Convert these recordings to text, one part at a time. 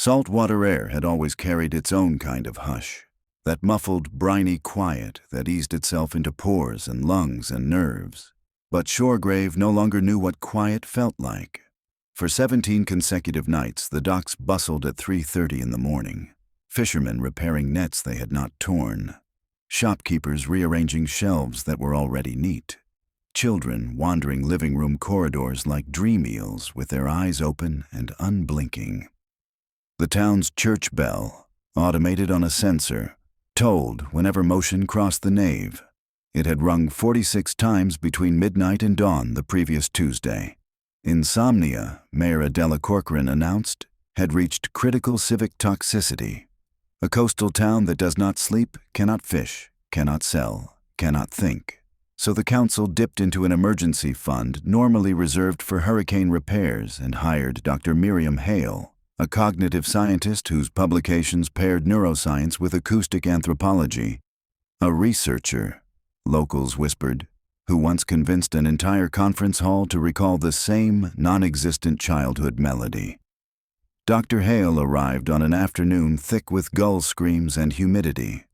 Saltwater air had always carried its own kind of hush, that muffled, briny quiet that eased itself into pores and lungs and nerves. But Shoregrave no longer knew what quiet felt like. For 17 consecutive nights, the docks bustled at 3:30 in the morning, fishermen repairing nets they had not torn, shopkeepers rearranging shelves that were already neat, children wandering living room corridors like dream eels with their eyes open and unblinking. The town's church bell, automated on a sensor, tolled whenever motion crossed the nave. It had rung 46 times between midnight and dawn the previous Tuesday. Insomnia, Mayor Adela Corcoran announced, had reached critical civic toxicity. A coastal town that does not sleep, cannot fish, cannot sell, cannot think. So the council dipped into an emergency fund normally reserved for hurricane repairs and hired Dr. Miriam Hale, a cognitive scientist whose publications paired neuroscience with acoustic anthropology. A researcher, locals whispered, who once convinced an entire conference hall to recall the same non-existent childhood melody. Dr. Hale arrived on an afternoon thick with gull screams and humidity,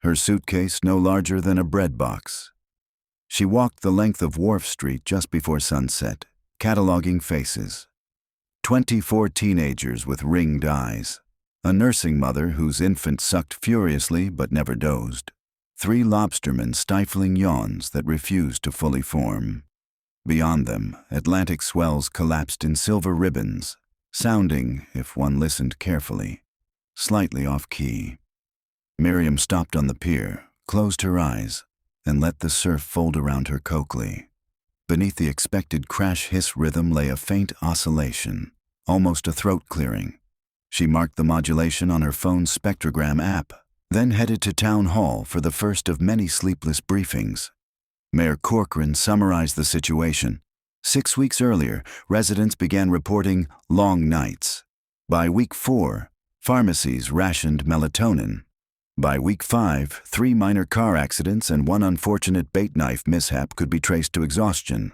her suitcase no larger than a bread box. She walked the length of Wharf Street just before sunset, cataloging faces. 24 teenagers with ringed eyes, a nursing mother whose infant sucked furiously but never dozed, 3 lobstermen stifling yawns that refused to fully form. Beyond them, Atlantic swells collapsed in silver ribbons, sounding, if one listened carefully, slightly off-key. Miriam stopped on the pier, closed her eyes, and let the surf fold around her Coakley. Beneath the expected crash-hiss rhythm lay a faint oscillation, almost a throat clearing. She marked the modulation on her phone's spectrogram app, then headed to Town Hall for the first of many sleepless briefings. Mayor Corcoran summarized the situation. 6 weeks earlier, residents began reporting long nights. By week 4, pharmacies rationed melatonin. By week 5, 3 minor car accidents and 1 unfortunate bait knife mishap could be traced to exhaustion.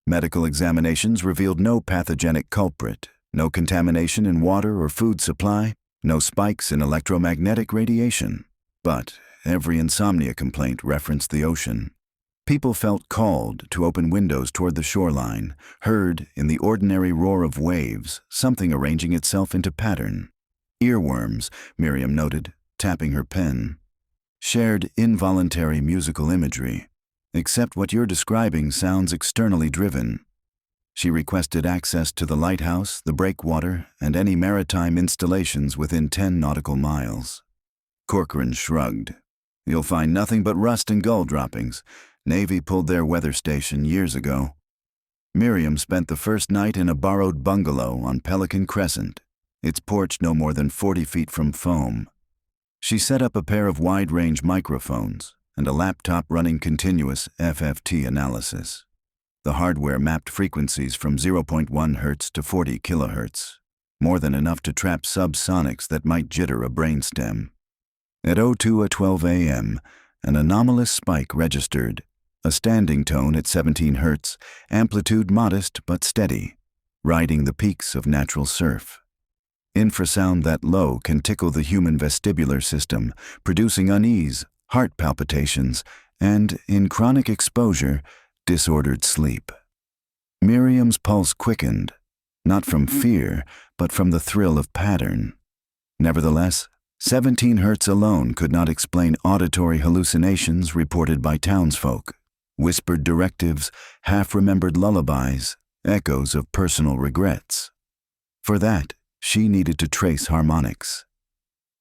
Medical examinations revealed no pathogenic culprit, no contamination in water or food supply, no spikes in electromagnetic radiation. But every insomnia complaint referenced the ocean. People felt called to open windows toward the shoreline, heard, in the ordinary roar of waves, something arranging itself into pattern. Earworms, Miriam noted, tapping her pen. Shared involuntary musical imagery. Except what you're describing sounds externally driven. She requested access to the lighthouse, the breakwater, and any maritime installations within 10 nautical miles. Corcoran shrugged. You'll find nothing but rust and gull droppings. Navy pulled their weather station years ago. Miriam spent the first night in a borrowed bungalow on Pelican Crescent, its porch no more than 40 feet from foam. She set up a pair of wide-range microphones and a laptop running continuous FFT analysis. The hardware mapped frequencies from 0.1 Hz to 40 kHz, more than enough to trap subsonics that might jitter a brainstem. At 02:12 a.m., an anomalous spike registered, a standing tone at 17 Hz, amplitude modest but steady, riding the peaks of natural surf. Infrasound that low can tickle the human vestibular system, producing unease, heart palpitations, and, in chronic exposure, disordered sleep. Miriam's pulse quickened, not from fear, but from the thrill of pattern. Nevertheless, 17 Hz alone could not explain auditory hallucinations reported by townsfolk, whispered directives, half-remembered lullabies, echoes of personal regrets. For that, she needed to trace harmonics.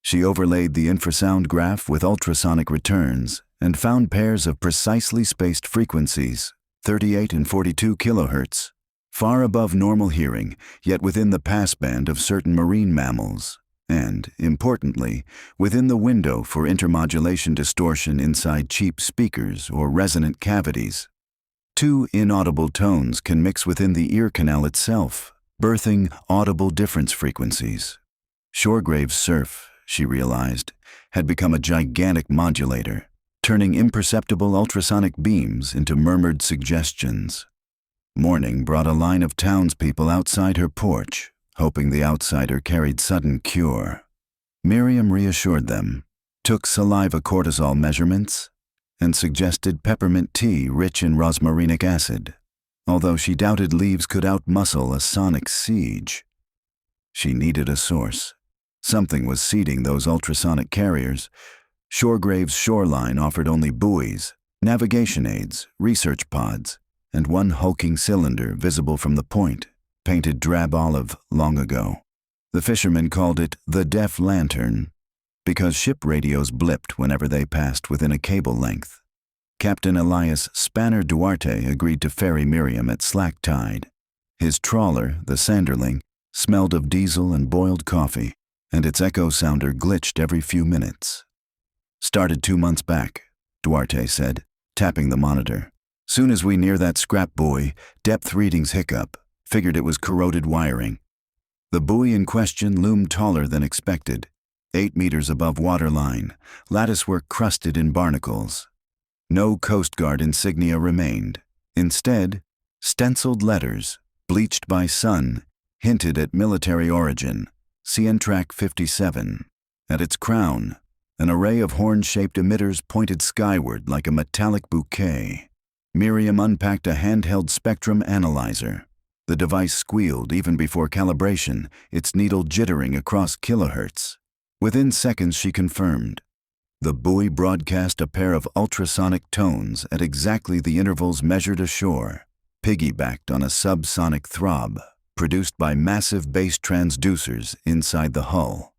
She overlaid the infrasound graph with ultrasonic returns and found pairs of precisely spaced frequencies, 38 and 42 kHz, far above normal hearing, yet within the passband of certain marine mammals, and, importantly, within the window for intermodulation distortion inside cheap speakers or resonant cavities. 2 inaudible tones can mix within the ear canal itself, birthing audible difference frequencies. Shoregrave's surf, she realized, had become a gigantic modulator, turning imperceptible ultrasonic beams into murmured suggestions. Morning brought a line of townspeople outside her porch, hoping the outsider carried sudden cure. Miriam reassured them, took saliva cortisol measurements, and suggested peppermint tea rich in rosmarinic acid, although she doubted leaves could outmuscle a sonic siege. She needed a source. Something was seeding those ultrasonic carriers. Shoregrave's shoreline offered only buoys, navigation aids, research pods, and one hulking cylinder visible from the point, painted drab olive long ago. The fishermen called it the Deaf Lantern because ship radios blipped whenever they passed within a cable length. Captain Elias Spanner Duarte agreed to ferry Miriam at slack tide. His trawler, the Sanderling, smelled of diesel and boiled coffee, and its echo sounder glitched every few minutes. "Started 2 months back," Duarte said, tapping the monitor. "Soon as we near that scrap buoy, depth readings hiccup. Figured it was corroded wiring." The buoy in question loomed taller than expected, 8 meters above waterline, latticework crusted in barnacles. No Coast Guard insignia remained. Instead, stenciled letters, bleached by sun, hinted at military origin, Sientrack 57. At its crown, an array of horn-shaped emitters pointed skyward like a metallic bouquet. Miriam unpacked a handheld spectrum analyzer. The device squealed even before calibration, its needle jittering across kilohertz. Within seconds, she confirmed. The buoy broadcast a pair of ultrasonic tones at exactly the intervals measured ashore, piggybacked on a subsonic throb, produced by massive bass transducers inside the hull.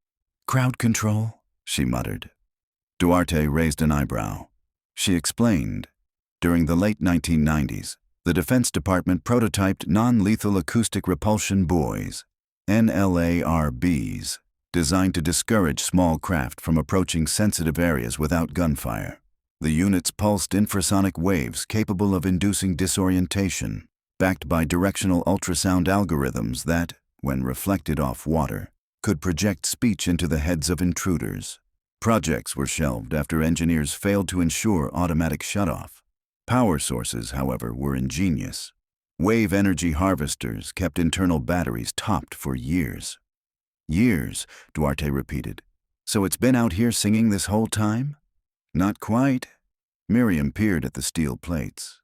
"Crowd control?" she muttered. Duarte raised an eyebrow. She explained. During the late 1990s, the Defense Department prototyped non-lethal acoustic repulsion buoys, NLARBs, designed to discourage small craft from approaching sensitive areas without gunfire. The units pulsed infrasonic waves capable of inducing disorientation, backed by directional ultrasound algorithms that, when reflected off water, could project speech into the heads of intruders. Projects were shelved after engineers failed to ensure automatic shutoff. Power sources, however, were ingenious. Wave energy harvesters kept internal batteries topped for years. "Years," Duarte repeated. "So it's been out here singing this whole time?" "Not quite." Miriam peered at the steel plates.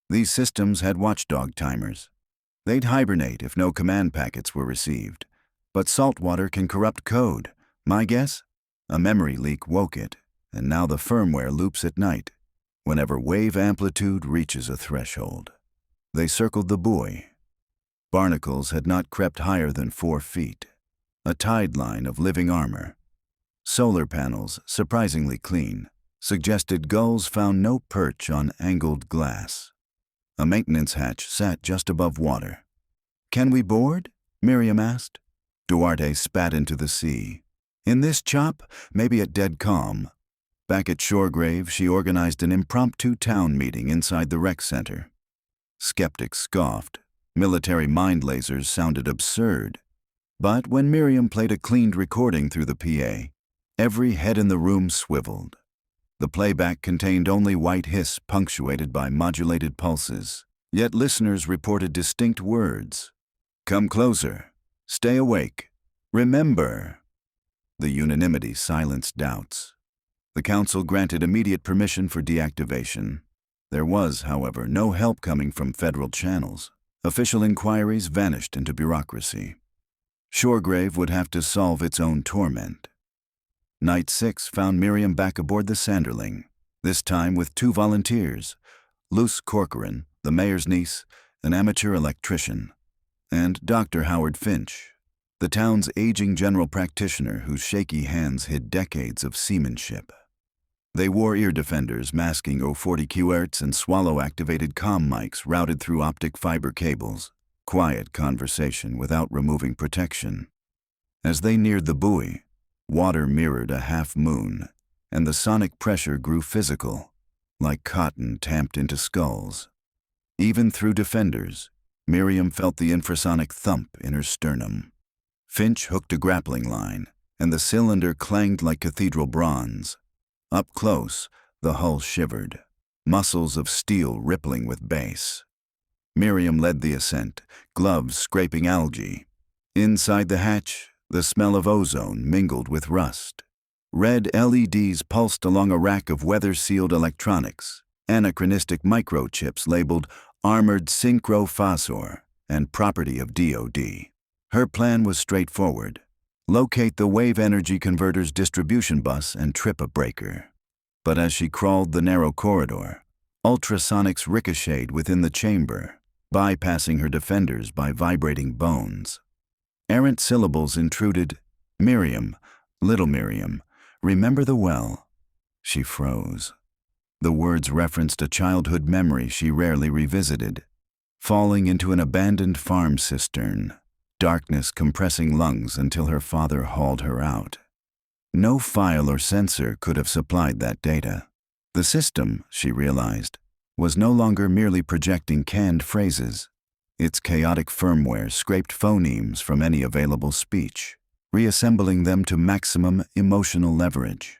These systems had watchdog timers. They'd hibernate if no command packets were received. But salt water can corrupt code. My guess? A memory leak woke it, and now the firmware loops at night, whenever wave amplitude reaches a threshold. They circled the buoy. Barnacles had not crept higher than 4 feet. A tide line of living armor. Solar panels, surprisingly clean, suggested gulls found no perch on angled glass. A maintenance hatch sat just above water. "Can we board?" Miriam asked. Duarte spat into the sea. "In this chop, maybe at dead calm." Back at Shoregrave, she organized an impromptu town meeting inside the rec center. Skeptics scoffed. Military mind lasers sounded absurd. But when Miriam played a cleaned recording through the PA, every head in the room swiveled. The playback contained only white hiss punctuated by modulated pulses, yet listeners reported distinct words. "Come closer. Stay awake. Remember." The unanimity silenced doubts. The council granted immediate permission for deactivation. There was, however, no help coming from federal channels. Official inquiries vanished into bureaucracy. Shoregrave would have to solve its own torment. Night 6 found Miriam back aboard the Sanderling, this time with 2 volunteers, Luce Corcoran, the mayor's niece, an amateur electrician, and Dr. Howard Finch, the town's aging general practitioner whose shaky hands hid decades of seamanship. They wore ear defenders masking 040 kHz and swallow-activated comm mics routed through optic fiber cables. Quiet conversation without removing protection. As they neared the buoy, water mirrored a half-moon, and the sonic pressure grew physical, like cotton tamped into skulls. Even through defenders, Miriam felt the infrasonic thump in her sternum. Finch hooked a grappling line, and the cylinder clanged like cathedral bronze. Up close, the hull shivered, muscles of steel rippling with bass. Miriam led the ascent, gloves scraping algae. Inside the hatch, the smell of ozone mingled with rust. Red LEDs pulsed along a rack of weather-sealed electronics, anachronistic microchips labeled Armored Synchro Phasor and property of DoD. Her plan was straightforward. Locate the wave energy converter's distribution bus and trip a breaker. But as she crawled the narrow corridor, ultrasonics ricocheted within the chamber, bypassing her defenders by vibrating bones. Errant syllables intruded. Miriam, little Miriam, remember the well. She froze. The words referenced a childhood memory she rarely revisited. Falling into an abandoned farm cistern, darkness compressing lungs until her father hauled her out. No file or sensor could have supplied that data. The system, she realized, was no longer merely projecting canned phrases. Its chaotic firmware scraped phonemes from any available speech, reassembling them to maximum emotional leverage.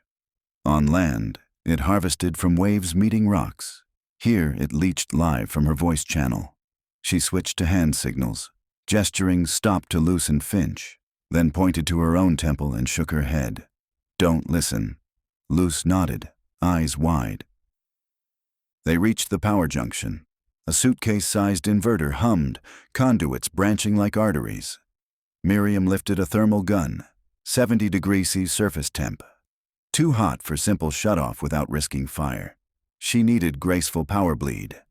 On land, it harvested from waves meeting rocks. Here, it leached live from her voice channel. She switched to hand signals, gesturing stop to Luce and Finch, then pointed to her own temple and shook her head. Don't listen. Luce nodded, eyes wide. They reached the power junction. A suitcase-sized inverter hummed, conduits branching like arteries. Miriam lifted a thermal gun, 70 degrees C surface temp. Too hot for simple shutoff without risking fire. She needed graceful power bleed.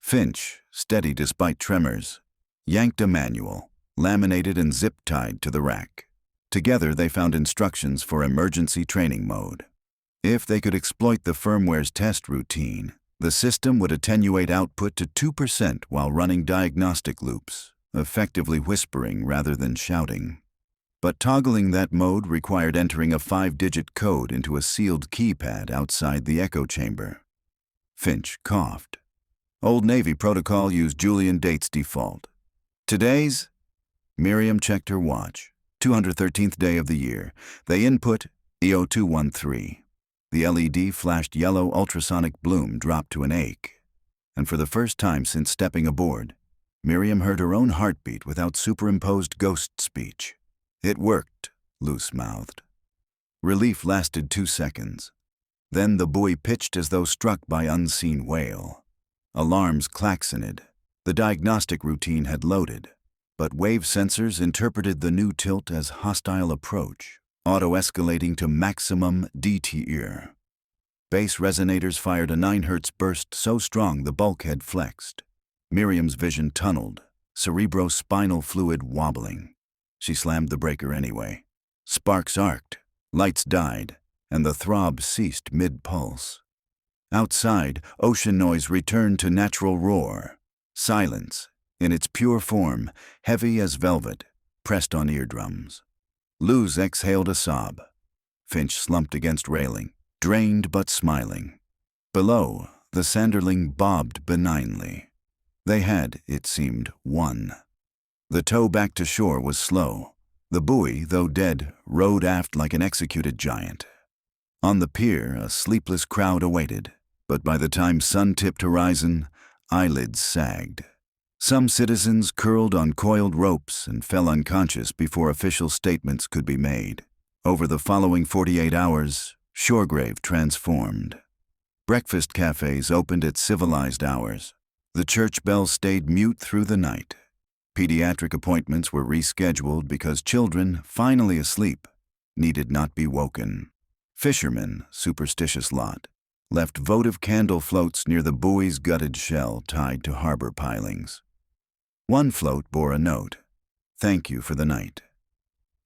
Finch, steady despite tremors, yanked a manual, laminated and zip-tied to the rack. Together they found instructions for emergency training mode. If they could exploit the firmware's test routine, the system would attenuate output to 2% while running diagnostic loops, effectively whispering rather than shouting. But toggling that mode required entering a 5-digit code into a sealed keypad outside the echo chamber. Finch coughed. Old Navy protocol used Julian dates default. Today's? Miriam checked her watch. 213th day of the year. They input EO213. The LED flashed yellow ultrasonic bloom dropped to an ache. And for the first time since stepping aboard, Miriam heard her own heartbeat without superimposed ghost speech. It worked, Luce mouthed. Relief lasted 2 seconds. Then the buoy pitched as though struck by unseen whale. Alarms klaxoned. The diagnostic routine had loaded, but wave sensors interpreted the new tilt as hostile approach, auto-escalating to maximum DTR. Base resonators fired a 9 Hz burst so strong the bulkhead flexed. Miriam's vision tunneled, cerebrospinal fluid wobbling. She slammed the breaker anyway. Sparks arced, lights died, and the throb ceased mid-pulse. Outside, ocean noise returned to natural roar. Silence, in its pure form, heavy as velvet, pressed on eardrums. Luz exhaled a sob. Finch slumped against railing, drained but smiling. Below, the Sanderling bobbed benignly. They had, it seemed, won. The tow back to shore was slow. The buoy, though dead, rode aft like an executed giant. On the pier, a sleepless crowd awaited, but by the time sun tipped horizon, eyelids sagged. Some citizens curled on coiled ropes and fell unconscious before official statements could be made. Over the following 48 hours, Shoregrave transformed. Breakfast cafes opened at civilized hours. The church bells stayed mute through the night. Pediatric appointments were rescheduled because children, finally asleep, needed not be woken. Fishermen, superstitious lot, left votive candle floats near the buoy's gutted shell tied to harbor pilings. One float bore a note, "Thank you for the night."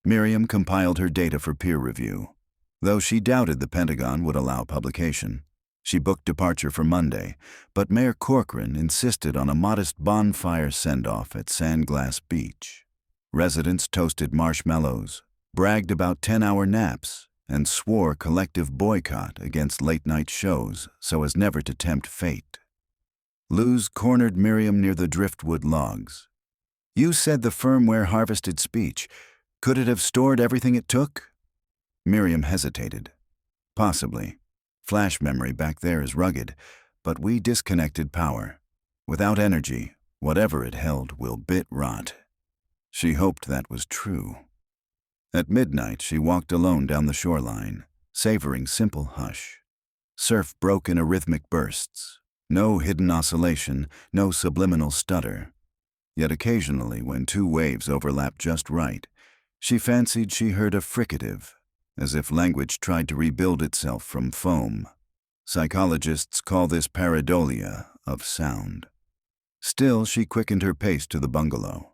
Miriam compiled her data for peer review. Though she doubted the Pentagon would allow publication, she booked departure for Monday, but Mayor Corcoran insisted on a modest bonfire send-off at Sandglass Beach. Residents toasted marshmallows, bragged about 10-hour naps, and swore collective boycott against late-night shows so as never to tempt fate. Luz cornered Miriam near the driftwood logs. "You said the firmware harvested speech. Could it have stored everything it took?" Miriam hesitated. "Possibly. Flash memory back there is rugged, but we disconnected power. Without energy, whatever it held will bit rot." She hoped that was true. At midnight, she walked alone down the shoreline, savoring simple hush. Surf broke in rhythmic bursts. No hidden oscillation, no subliminal stutter. Yet occasionally, when two waves overlapped just right, she fancied she heard a fricative, as if language tried to rebuild itself from foam. Psychologists call this pareidolia of sound. Still, she quickened her pace to the bungalow.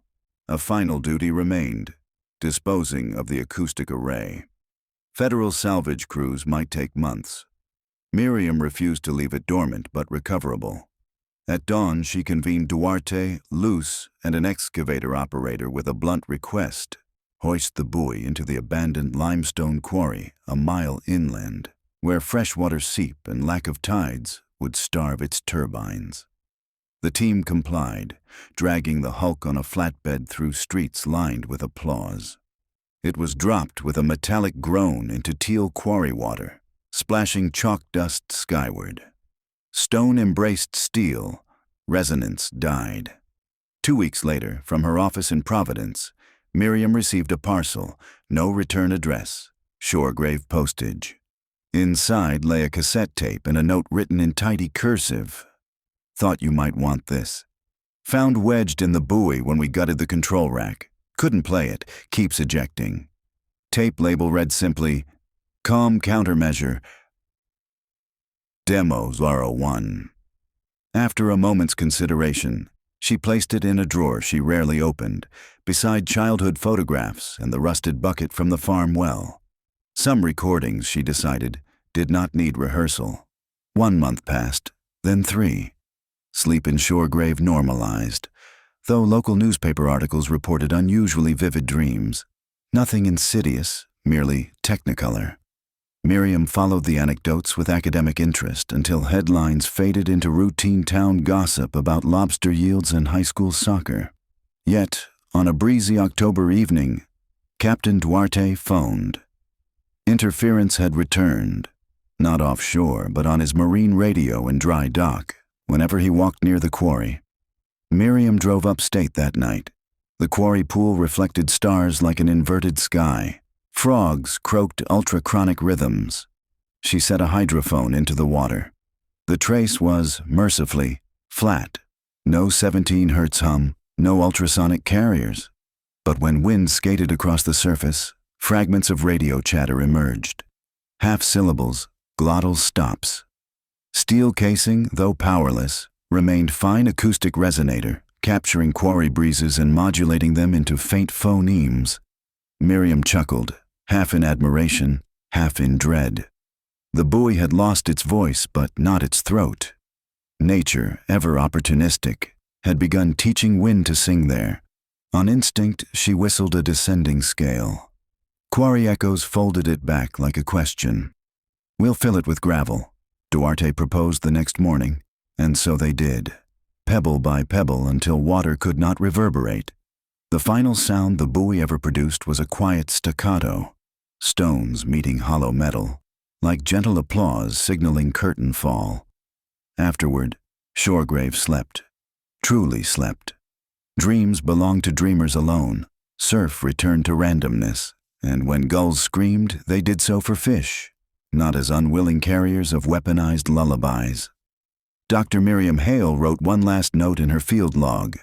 A final duty remained, disposing of the acoustic array. Federal salvage crews might take months. Miriam refused to leave it dormant but recoverable. At dawn, she convened Duarte, Luce, and an excavator operator with a blunt request: hoist the buoy into the abandoned limestone quarry a mile inland, where freshwater seep and lack of tides would starve its turbines. The team complied, dragging the hulk on a flatbed through streets lined with applause. It was dropped with a metallic groan into teal quarry water, splashing chalk dust skyward. Stone embraced steel. Resonance died. 2 weeks later, from her office in Providence, Miriam received a parcel, no return address, Shoregrave postage. Inside lay a cassette tape and a note written in tidy cursive. Thought you might want this. Found wedged in the buoy when we gutted the control rack. Couldn't play it, keeps ejecting. Tape label read simply, "Calm countermeasure. Demos R01. After a moment's consideration, she placed it in a drawer she rarely opened, beside childhood photographs and the rusted bucket from the farm well. Some recordings, she decided, did not need rehearsal. 1 month passed, then 3. Sleep in Shoregrave normalized, though local newspaper articles reported unusually vivid dreams. Nothing insidious, merely technicolor. Miriam followed the anecdotes with academic interest until headlines faded into routine town gossip about lobster yields and high school soccer. Yet, on a breezy October evening, Captain Duarte phoned. Interference had returned, not offshore, but on his marine radio and dry dock, whenever he walked near the quarry. Miriam drove upstate that night. The quarry pool reflected stars like an inverted sky. Frogs croaked ultrachronic rhythms. She set a hydrophone into the water. The trace was, mercifully, flat. No 17 hertz hum, no ultrasonic carriers. But when wind skated across the surface, fragments of radio chatter emerged. Half syllables, glottal stops. Steel casing, though powerless, remained fine acoustic resonator, capturing quarry breezes and modulating them into faint phonemes. Miriam chuckled, half in admiration, half in dread. The buoy had lost its voice, but not its throat. Nature, ever opportunistic, had begun teaching wind to sing there. On instinct, she whistled a descending scale. Quarry echoes folded it back like a question. "We'll fill it with gravel," Duarte proposed the next morning, and so they did, pebble by pebble until water could not reverberate. The final sound the buoy ever produced was a quiet staccato, stones meeting hollow metal, like gentle applause signaling curtain fall. Afterward, Shoregrave slept, truly slept. Dreams belonged to dreamers alone. Surf returned to randomness, and when gulls screamed, they did so for fish, not as unwilling carriers of weaponized lullabies. Dr. Miriam Hale wrote one last note in her field log.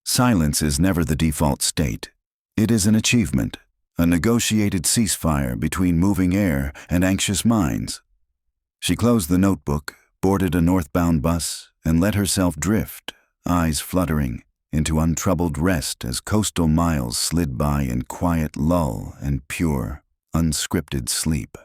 Silence is never the default state. It is an achievement, a negotiated ceasefire between moving air and anxious minds. She closed the notebook, boarded a northbound bus, and let herself drift, eyes fluttering, into untroubled rest as coastal miles slid by in quiet lull and pure, unscripted sleep.